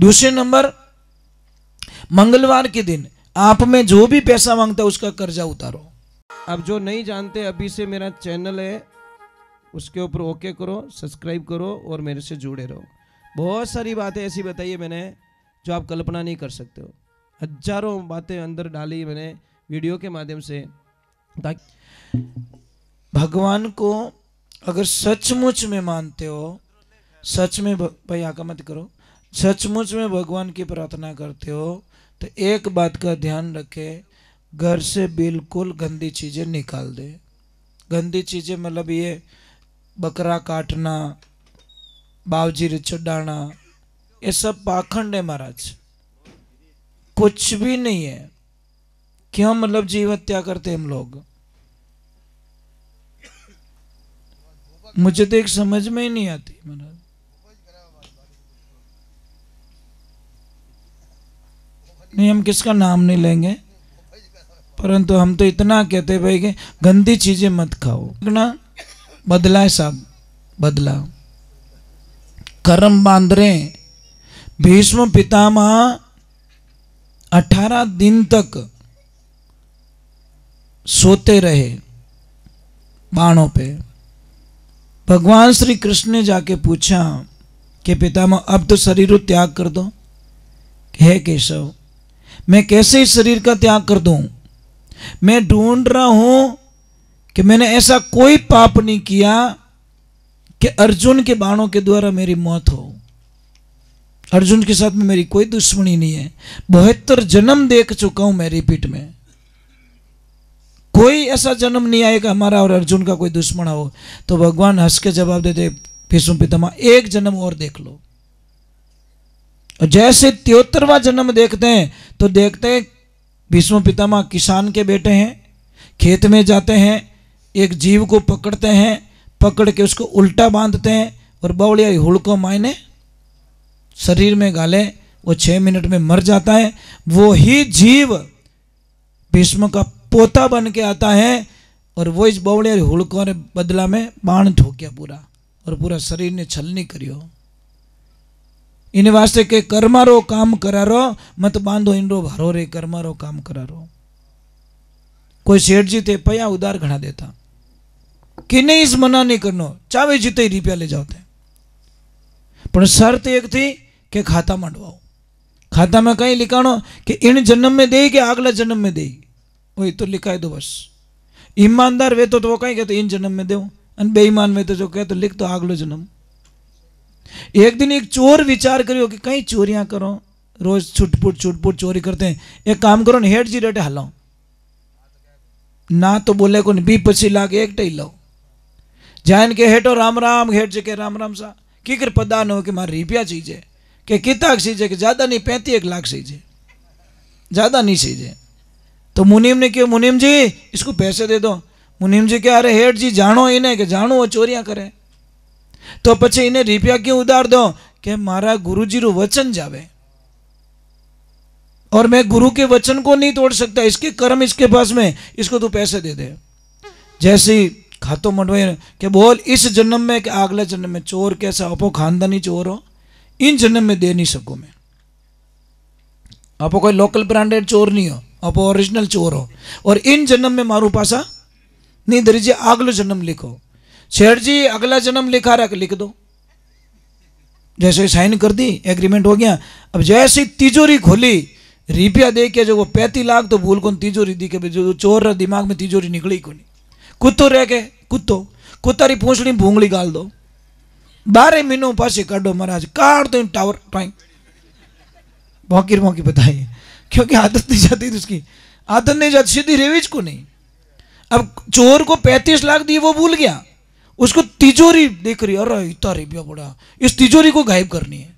दूसरे नंबर, मंगलवार के दिन आप में जो भी पैसा मांगता है उसका कर्जा उतारो। अब जो नहीं जानते, अभी से मेरा चैनल है उसके ऊपर ओके करो, सब्सक्राइब करो और मेरे से जुड़े रहो। बहुत सारी बातें ऐसी बताई है मैंने जो आप कल्पना नहीं कर सकते हो। हजारों बातें अंदर डाली मैंने वीडियो के माध्यम से, ताकि भगवान को अगर सचमुच में मानते हो, सच में भाई आका मत करो, सचमुच में भगवान की प्रार्थना करते हो तो एक बात का ध्यान रखे, घर से बिल्कुल गंदी चीज़ें निकाल दे। गंदी चीज़ें मतलब ये बकरा काटना, बावजीरी चढ़ाना, ये सब पाखंड है महाराज, कुछ भी नहीं है। क्यों मतलब जीव हत्या करते हम लोग? मुझे तो एक समझ में ही नहीं आती महाराज। नहीं, हम किसका नाम नहीं लेंगे, परंतु हम तो इतना कहते भाई कि गंदी चीजें मत खाओ ना। बदला है साहब, बदला। कर्म बांध रहे। भीष्म पितामह 18 दिन तक सोते रहे बाणों पे। भगवान श्री कृष्ण ने जाके पूछा कि पितामह अब तो शरीर त्याग कर दो। हे केशव, मैं कैसे इस शरीर का त्याग कर दूं? मैं ढूंढ रहा हूं कि मैंने ऐसा कोई पाप नहीं किया कि अर्जुन के बाणों के द्वारा मेरी मौत हो। अर्जुन के साथ में मेरी कोई दुश्मनी नहीं है। 72 जन्म देख चुका हूं मेरी पीठ में, कोई ऐसा जन्म नहीं आएगा हमारा और अर्जुन का कोई दुश्मन हो। तो भगवान हंस के जवाब देते, भीष्म पितामह एक जन्म और देख लो। और जैसे 73वां जन्म देखते हैं तो देखते हैं भीष्म पितामह किसान के बेटे हैं, खेत में जाते हैं, एक जीव को पकड़ते हैं, पकड़ के उसको उल्टा बांधते हैं और बवड़िया हुड़ को मायने शरीर में गाले, वो 6 मिनट में मर जाता है। वो ही जीव भीष्म का पोता बन के आता है और वो इस बवड़िया हुड़कों ने बदला में बाण ठोकिया पूरा, और पूरा शरीर ने छलनी करियो। इन वास्ते के कर्मारो काम करारो, मत बांधो इनरो भारो रे, कर्मारो काम करारो। कोई सेठ जी थे पया उधार घना देता कि नहीं, इस मना नहीं करनो, चावे जीते ही रुपया ले जाते। पर शर्त एक थी कि खाता मंडवाओ। खाता में कहीं लिखानो कि इन जन्म में दे कि अगला जन्म में दे, वही तो लिखा है दो बस। ईमानदार वे तो वो कहीं कहते इन जन्म में दो, बेईमान वे तो जो कहते लिख तो अगलो जन्म। एक दिन एक चोर विचार करियो कि कहीं चोरियां करो, रोज छुटपुट चोरी करते हैं। एक काम करो, हेठ जी रेटे हलाओ ना, तो बोले को 20-25 लाख एक टे लो। जान के हेठो राम राम, हेठ जी के राम राम सा की कर पदा न हो कि मारे रुपया चीजे के कितना चीजे कि ज्यादा नहीं 35 लाख चीजे, ज्यादा नहीं चीजे। तो मुनीम ने क्यों, मुनीम जी इसको पैसे दे दो। मुनीम जी क्या, अरे हेठ जी जानो इन्हें कि जानो वो चोरियां करे, तो पछे इन्हें रुपया क्यों उधार दो कि मारा गुरुजी रो वचन जावे और मैं गुरु के वचन को नहीं तोड़ सकता, इसके कर्म इसके पास में, इसको तू पैसे दे दे। जैसे खातो मंडवाए कि बोल इस जन्म में कि अगले जन्म में चोर कैसा अपो खानदानी चोर हो, इन जन्म में दे नहीं सकूं मैं। अपो कोई लोकल ब्रांडेड चोर नहीं हो, अपो ओरिजिनल चोर हो, और इन जन्म में मारू पासा नहीं दरीजिए, अगलो जन्म लिखो। शेठ जी अगला जन्म लिखा रहा, लिख दो। जैसे साइन कर दी, एग्रीमेंट हो गया। अब जैसे तिजोरी खोली, रुपया दे के जो वो 35 लाख तो भूल कौन तिजोरी दी के जो चोर रहा दिमाग में तिजोरी निकली को नहीं। कुत्तो रह के कुत्तारी पूंछड़ी भूंगली गाल दो, 12 महीनों पासे काटो महाराज, काट दो टावर टाइम भौकी बताइए, क्योंकि आदत नहीं जाती, उसकी आदत नहीं जाती, सीधी रेविज को नहीं। अब चोर को 35 लाख दिए, वो भूल गया, उसको तिजोरी देख रही, अरे इतना रुपया पड़ा, इस तिजोरी को गायब करनी है।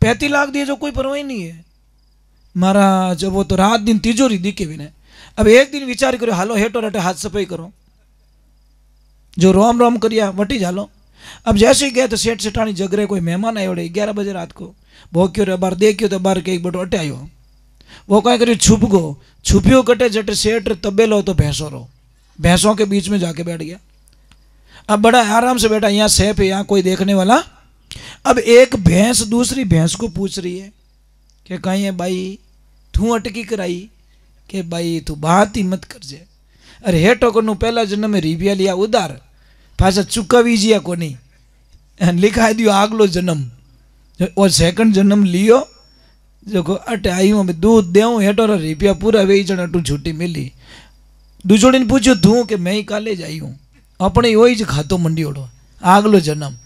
35 लाख दिए जो कोई परवाह नहीं है महाराज, वो तो रात दिन तिजोरी दिखे भी नहीं। अब एक दिन विचार करो, हालो हेटो रटे हाथ सफाई करो, जो रोम रोम करिया वटी झालो। अब जैसे ही गए तो सेठ सेठानी जग रहे, कोई मेहमान आयो 11 बजे रात को, भोक्यो बार देखियो तो बार के एक बटो अटे आयो। वो कहीं करियो छुप गो, छुपियो कटे जटे सेठ तबेलो तो भैंसों रो, भैंसों के बीच में जाके बैठ गया। अब बड़ा आराम से बैठा, यहाँ सेफ है, यहाँ कोई देखने वाला। अब एक भैंस दूसरी भैंस को पूछ रही है कि कहीं है भाई तू अटकी कराई कि भाई तू बात ही मत कर जे। अरे हे टोकन पहला जन्म में रिपिया लिया उधार पाछा चुकावी जिया कोनी लिखा दियो आगलो जन्म और सेकंड जन्म लियो जो अटे आई हूँ दूध देऊँ हेठो रिपिया पूरा वे जन अटू छुट्टी मिली। दूसरे ने पूछो तू कि मैं ही काले जाई हूँ अपने वही ज खातो मंडी ओढ़ो आगलो जन्म।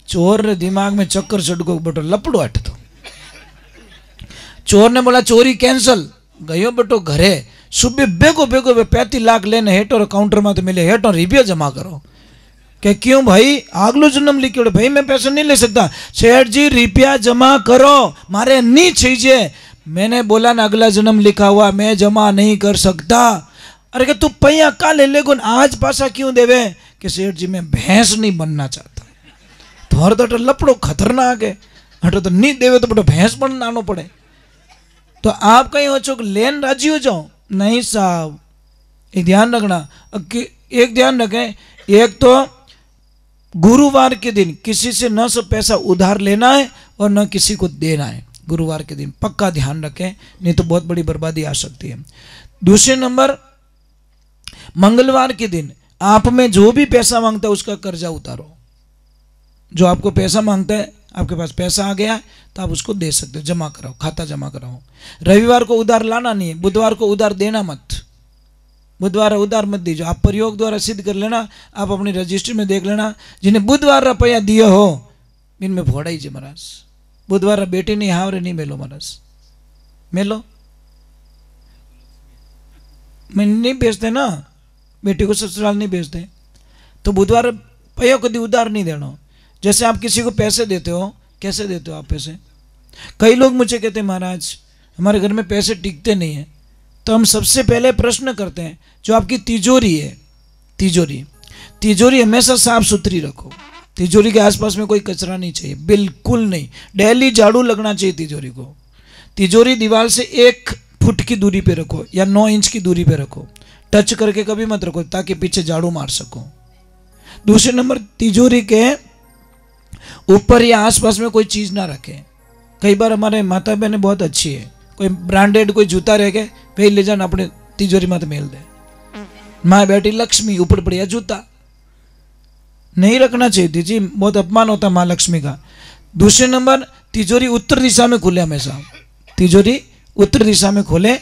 चोर रे दिमाग में चक्कर चढ़को बटो लपड़ो हट तो चोर ने बोला चोरी कैंसल गयो बटो घरे सुबह बेगो बेगो 35 लाख लेने हेठो काउंटर में तो मिले हेठो रिपिया जमा करो कि क्यों भाई आगलो जन्म लिखो भाई मैं पैसा नहीं ले सकता। सेठ जी रिपिया जमा करो मारे नहीं चाहिए। मैंने बोला ना अगला जन्म लिखा हुआ मैं जमा नहीं कर सकता। अरे कि तू पैया का ले लेगो आज पासा क्यों देवे कि सेठ जी मैं भैंस नहीं बनना चाहता। थोड़ा तो लपड़ो खतरनाक है हटो तो नहीं देवे तो बटो भैंस बनना पड़े। तो आप कहीं हो चुक लेन राजी हो जाओ नहीं साहब। एक ध्यान रखना एक ध्यान रखें एक तो गुरुवार के दिन किसी से न सब पैसा उधार लेना है और न किसी को देना है। गुरुवार के दिन पक्का ध्यान रखें नहीं तो बहुत बड़ी बर्बादी आ सकती है। दूसरे नंबर मंगलवार के दिन आप में जो भी पैसा मांगता है उसका कर्जा उतारो। जो आपको पैसा मांगता है आपके पास पैसा आ गया तो आप उसको दे सकते हो जमा कराओ खाता जमा कराओ। रविवार को उधार लाना नहीं है बुधवार को उधार देना मत बुधवार उधार मत दीजिए। आप प्रयोग द्वारा सिद्ध कर लेना आप अपनी रजिस्ट्री में देख लेना जिन्हें बुधवार रुपया दिए हो इनमें फोड़ाई जे महाराज बुधवार बेटी नहीं हावरे नहीं मेलो महाराज मेलो मैं नहीं भेजते ना बेटी को ससुराल नहीं भेजते तो बुधवार पैया कभी उधार नहीं देना। जैसे आप किसी को पैसे देते हो कैसे देते हो आप पैसे। कई लोग मुझे कहते हैं महाराज हमारे घर में पैसे टिकते नहीं है तो हम सबसे पहले प्रश्न करते हैं जो आपकी तिजोरी है तिजोरी हमेशा साफ सुथरी रखो। तिजोरी के आसपास में कोई कचरा नहीं चाहिए बिल्कुल नहीं। डेली झाड़ू लगना चाहिए तिजोरी को। तिजोरी दीवार से 1 फुट की दूरी पे रखो या 9 इंच की दूरी पे रखो। टच करके कभी मत रखो ताकि पीछे झाड़ू मार सको। दूसरे नंबर तिजोरी के ऊपर या आसपास में कोई चीज ना रखें। कई बार हमारे माता बहनें बहुत अच्छी है कोई ब्रांडेड कोई जूता रह गए वही ले जाना अपने तिजोरी मत मेल दे। माँ बेटी लक्ष्मी ऊपर बढ़िया जूता नहीं रखना चाहिए जी बहुत अपमान होता माँ लक्ष्मी का। दूसरे नंबर तिजोरी उत्तर दिशा में खुले हमेशा तिजोरी उत्तर दिशा में खोले।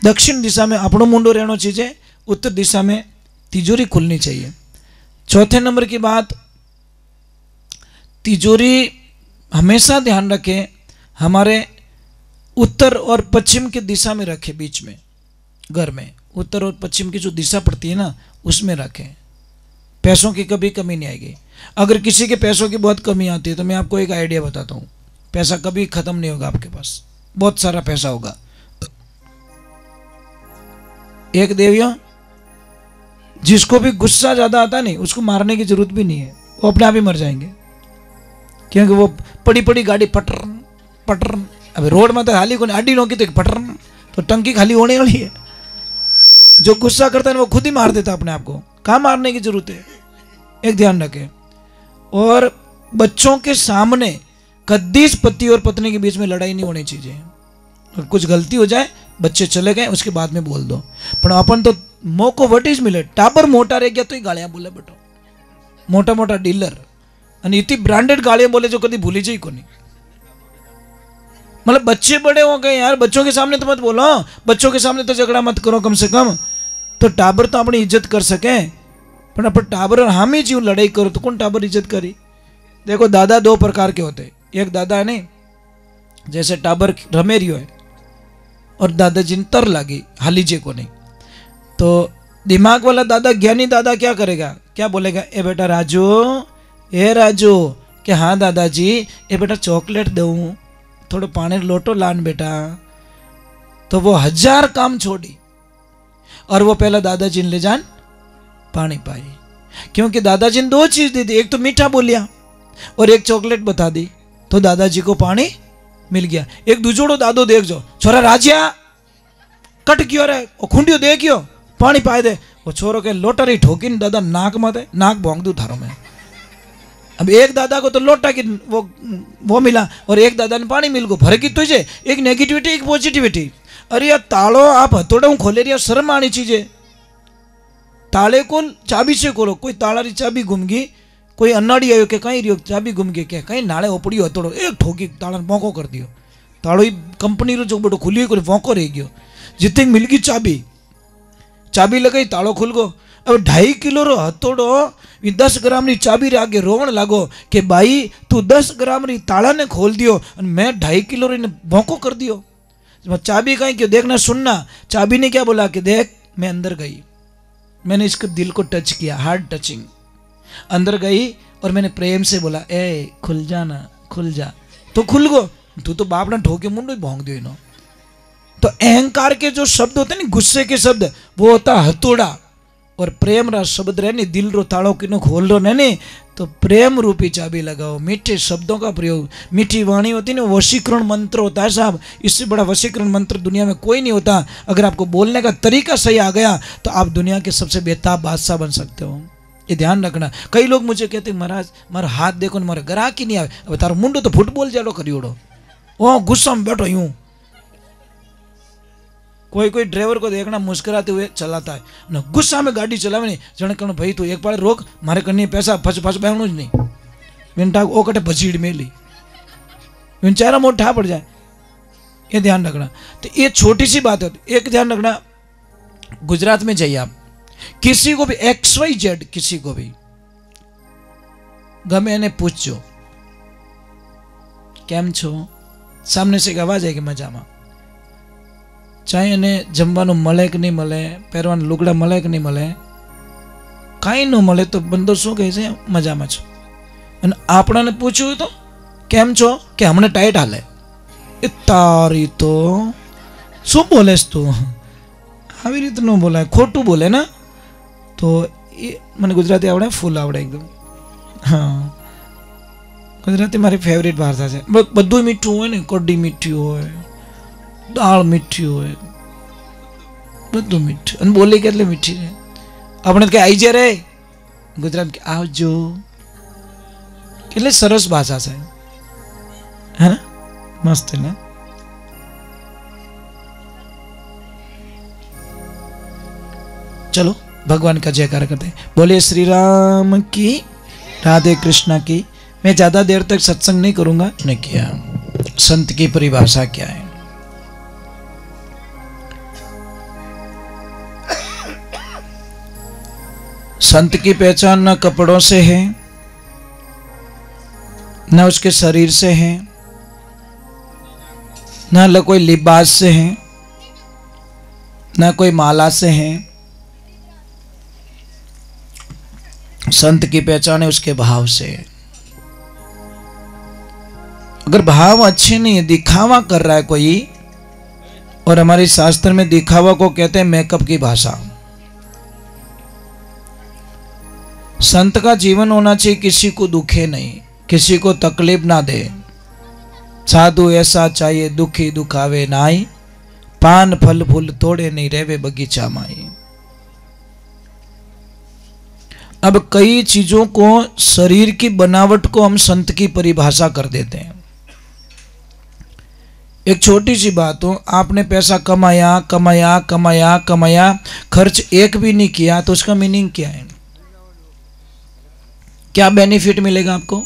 दक्षिण दिशा में अपनो मुंडो रहना चाहिए उत्तर दिशा में तिजोरी खुलनी चाहिए। चौथे नंबर की बात तिजोरी हमेशा ध्यान रखें हमारे उत्तर और पश्चिम की दिशा में रखें। बीच में घर में उत्तर और पश्चिम की जो दिशा पड़ती है ना उसमें रखें। पैसों की कभी कमी नहीं आएगी। अगर किसी के पैसों की बहुत कमी आती है तो मैं आपको एक आइडिया बताता हूँ। पैसा कभी खत्म नहीं होगा आपके पास बहुत सारा पैसा होगा। एक देवियों जिसको भी गुस्सा ज्यादा आता नहीं उसको मारने की जरूरत भी नहीं है वो अपने आप ही मर जाएंगे क्योंकि वो पड़ी पड़ी गाड़ी पटर पटर अब रोड में तो हाली को आडी नोकी तो पटर तो टंकी खाली होने वाली है। जो गुस्सा करता है वो खुद ही मार देता अपने आप को। कहाँ मारने की जरूरत है। एक ध्यान रखें। और बच्चों के सामने कभी पति और पत्नी के बीच में लड़ाई नहीं होनी चाहिए। और कुछ गलती हो जाए बच्चे चले गए उसके बाद में बोल दो पर अपन तो मौको वटीज मिले टाबर मोटा रह गया तो ही गालियां बोले बेटो मोटा मोटा डीलर અને इतनी ब्रांडेड गालियां बोले जो कभी भूली जाए को नहीं। मतलब बच्चे बड़े हो गए यार बच्चों के सामने तो मत बोलो बच्चों के सामने तो झगड़ा मत करो कम से कम तो टाबर तो अपनी इज्जत कर सके पर अपन टाबर और हम ही जीव लड़ाई करो तो कौन टाबर इज्जत करी। देखो दादा 2 प्रकार के होते हैं। एक दादा है नहीं जैसे टाबर रमे रियो है और दादाजी ने तर लगी हालीजे को नहीं तो दिमाग वाला दादा ज्ञानी दादा क्या करेगा क्या बोलेगा ए बेटा राजू ए राजू कि हाँ दादाजी ए बेटा चॉकलेट दूँ थोड़ा पानी लोटो लान बेटा। तो वो 1000 काम छोड़ी और वो पहला दादाजी ने ले जान पानी पाई क्योंकि दादाजी ने 2 चीज दी थी। एक तो मीठा बोलिया और एक चॉकलेट बता दी तो दादाजी को पानी मिल गया। एक दूजोड़ो दादो देख जो छोरा राजिया कट क्यों रे वो खुंडियो देखियो पानी पाए दे वो छोरो के लोटरी ठोकी दादा नाक मत नाक भोंग दू थारो में अब एक दादा को तो लोटा की वो मिला और एक दादा ने पानी मिल गो, फर्क ही तो है, एक नेगेटिविटी एक पॉजिटिविटी। अरे यार तालो आप हथौड़ा हूँ खोले रही, शर्म आनी चीजें। ताले को चाबी से खोलो, कोई ताला री चाबी गुम गई, कोई अन्नाड़ी आयो के कहीं रियो चाबी गुम गई के कहीं नाले ओपड़ियो हथौड़ो एक ठोकी ताला मौको कर दियो, तालो ही कंपनी रो जो बड़ो खुली कोई वोंको रह गयो, जितने मिल गई चाबी, चाबी लगाई तालो खुल गो। अब 2.5 किलो रो हथौड़ो 10 ग्राम री चाबी रे आगे रोवण लागो कि भाई तू 10 ग्राम री ताला ने खोल दियो और मैं 2.5 किलो री भोंको कर दियो। चाबी कहीं क्यों देखना सुनना, चाबी ने क्या बोला कि देख मैं अंदर गई, मैंने इसके दिल को टच किया, हार्ड टचिंग, अंदर गई और मैंने प्रेम से बोला ए खुल जा ना, खुल जा, तो खुल गो। तू तो बाप ने ठोके मुंडो ही भोंक दियो इनो। तो अहंकार के जो शब्द होते हैं ना, गुस्से के शब्द, वो होता हथौड़ा, और प्रेम रा शब्द रहे नहीं, दिल रो ताड़ो किनो खोल रो नहीं, तो प्रेम रूपी चाबी लगाओ, मीठे शब्दों का प्रयोग, मीठी वाणी होती है ना, वशीकरण मंत्र होता है साहब। इससे बड़ा वशीकरण मंत्र दुनिया में कोई नहीं होता। अगर आपको बोलने का तरीका सही आ गया तो आप दुनिया के सबसे बेताब बादशाह बन सकते हो, ये ध्यान रखना। कई लोग मुझे कहते हैं महाराज मारा हाथ देखो मारे ग्राहक ही नहीं आवे, अब तारो मुंडो तो फुटबॉल जाड़ो करियोड़ो, वो गुस्सा में बैठो यूं। कोई कोई ड्राइवर को देखना मुस्कुराते हुए चलाता है ना, गुस्सा में गाड़ी चलावे नहीं, जन कहना भाई तू एक बार रोक, मारे करनी पैसा फस फस बहनू ज नहीं, विंटा ओ कटे भसीड़ मेली, विन चेहरा मोटा पड़ जाए, ये ध्यान रखना। तो ये छोटी सी बात है। एक ध्यान रखना, गुजरात में जाइए आप, किसी को भी XYZ किसी को भी गमे ने पूछो केम छो, सामने से एक आवाज है कि मजामा, चाहे એને જમવાનું મળે કે નહીં મળે, પહેરવાનું લુગડા મળે કે નહીં મળે, કાંઈ ન મળે તો બંદો શું કહે છે મજામાં છો, અને આપણાને પૂછ્યું તો કેમ છો કે હમણે ટાઈટ હાલે, એ તારી તો શું બોલેસ તું, આવી રીતનું બોલાય, ખોટું બોલે ને। તો એ મને ગુજરાતી આવડે, ફૂલ આવડે એકદમ, હા ગુજરાતી મારી ફેવરેટ ભાષા છે। બધું મીઠું હોય ને, કઢી મીઠી હોય, दाल मीठी हो, बधु मीठू, અને બોલી કેટલી મીઠી છે। આપણે કે આઈ જે રે, ગુજરાત કે આવજો, કેટલી સરસ ભાષા છે, है ना, मस्त है ना। चलो भगवान का जयकार करते हैं, बोले श्री राम की, राधे कृष्णा की। मैं ज्यादा देर तक सत्संग नहीं करूंगा, ने किया संत की परिभाषा क्या है। संत की पहचान न कपड़ों से है, न उसके शरीर से है, न कोई लिबास से है, न कोई माला से है। संत की पहचान है उसके भाव से। अगर भाव अच्छे नहीं है, दिखावा कर रहा है कोई, और हमारे शास्त्र में दिखावा को कहते हैं मेकअप की भाषा। संत का जीवन होना चाहिए किसी को दुखे नहीं, किसी को तकलीफ ना दे। साधु ऐसा चाहिए दुखी दुखावे नाई, पान फल फूल तोड़े नहीं रेवे बगीचा माई। अब कई चीजों को, शरीर की बनावट को हम संत की परिभाषा कर देते हैं। एक छोटी सी बात हो, आपने पैसा कमाया कमाया कमाया कमाया, खर्च एक भी नहीं किया, तो उसका मीनिंग क्या है, क्या बेनिफिट मिलेगा आपको।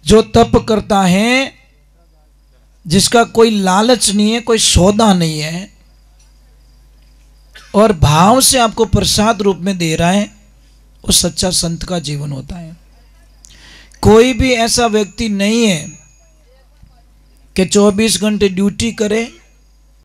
जो तप करता है, जिसका कोई लालच नहीं है, कोई सौदा नहीं है, और भाव से आपको प्रसाद रूप में दे रहा है, वो सच्चा संत का जीवन होता है। कोई भी ऐसा व्यक्ति नहीं है कि 24 घंटे ड्यूटी करे